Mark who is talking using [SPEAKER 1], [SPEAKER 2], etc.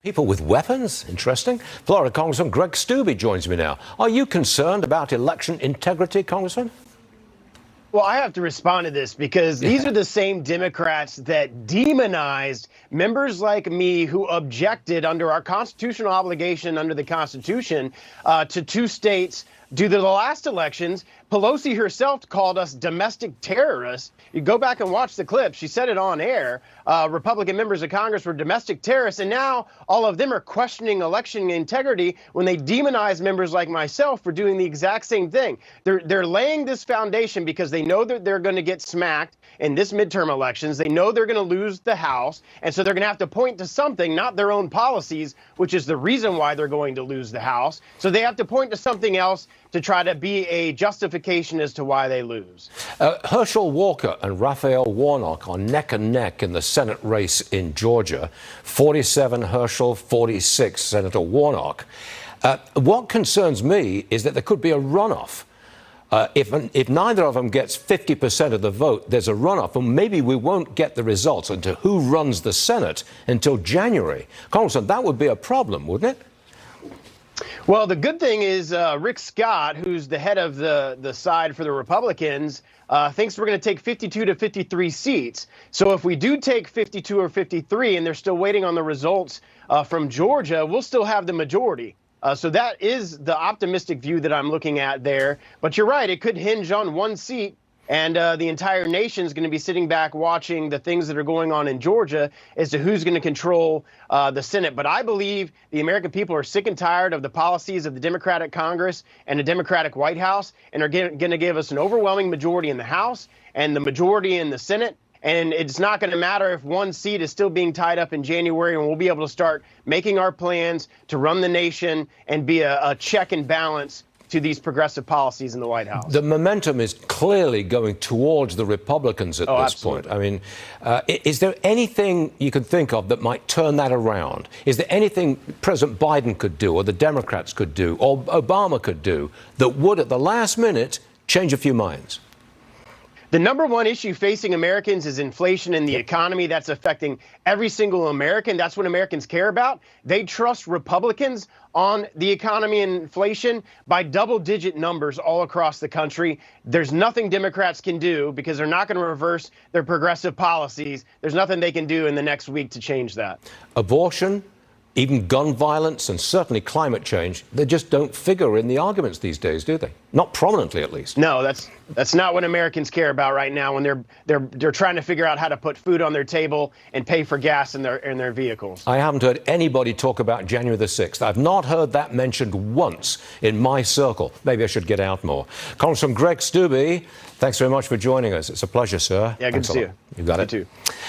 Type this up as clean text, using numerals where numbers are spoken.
[SPEAKER 1] People with weapons? Interesting. Florida Congressman Greg Steube joins me now. Are you concerned about election integrity, Congressman?
[SPEAKER 2] Well, I have to respond to this because these are the same Democrats that demonized members like me who objected under our constitutional obligation under the Constitution to two states due to the last elections. Pelosi herself called us domestic terrorists. You go back and watch the clip. She said it on air. Republican members of Congress were domestic terrorists, and now all of them are questioning election integrity when they demonize members like myself for doing the exact same thing. They're laying this foundation because they know that they're going to get smacked in this midterm elections. They know they're going to lose the House, and so they're going to have to point to something, not their own policies, which is the reason why they're going to lose the House. So they have to point to something else to try to be a justification as to why they lose.
[SPEAKER 1] Herschel Walker and Raphael Warnock are neck and neck in the Senate race in Georgia. 47 Herschel, 46 Senator Warnock. What concerns me is that there could be a runoff. If neither of them gets 50% of the vote, there's a runoff, and maybe we won't get the results into who runs the Senate until January. Congressman, that would be a problem, wouldn't it?
[SPEAKER 2] Well, the good thing is Rick Scott, who's the head of the side for the Republicans, thinks we're going to take 52 to 53 seats. So if we do take 52 or 53 and they're still waiting on the results from Georgia, we'll still have the majority. So that is the optimistic view that I'm looking at there. But you're right, it could hinge on one seat. And the entire nation is going to be sitting back watching the things that are going on in Georgia as to who's going to control the Senate. But I believe the American people are sick and tired of the policies of the Democratic Congress and the Democratic White House, and are going to give us an overwhelming majority in the House and the majority in the Senate. And it's not going to matter if one seat is still being tied up in January, and we'll be able to start making our plans to run the nation and be a check and balance to these progressive policies in the White House.
[SPEAKER 1] The momentum is clearly going towards the Republicans at this
[SPEAKER 2] absolutely.
[SPEAKER 1] point. I mean, is there anything you can think of that might turn that around? Is there anything President Biden could do, or the Democrats could do, or Obama could do that would, at the last minute, change a few minds?
[SPEAKER 2] The number one issue facing Americans is inflation in the economy. That's affecting every single American. That's what Americans care about. They trust Republicans on the economy and inflation by double-digit numbers all across the country. There's nothing Democrats can do because they're not going to reverse their progressive policies. There's nothing they can do in the next week to change that.
[SPEAKER 1] Abortion, even gun violence, and certainly climate change, they just don't figure in the arguments these days, do they? Not prominently, at least.
[SPEAKER 2] No, that's not what Americans care about right now when they're trying to figure out how to put food on their table and pay for gas in their vehicles.
[SPEAKER 1] I haven't heard anybody talk about January the 6th. I've not heard that mentioned once in my circle. Maybe I should get out more. Congressman Greg Steube, thanks very much for joining us. It's a pleasure, sir.
[SPEAKER 2] Yeah, good to see you.
[SPEAKER 1] You got it.
[SPEAKER 2] You too.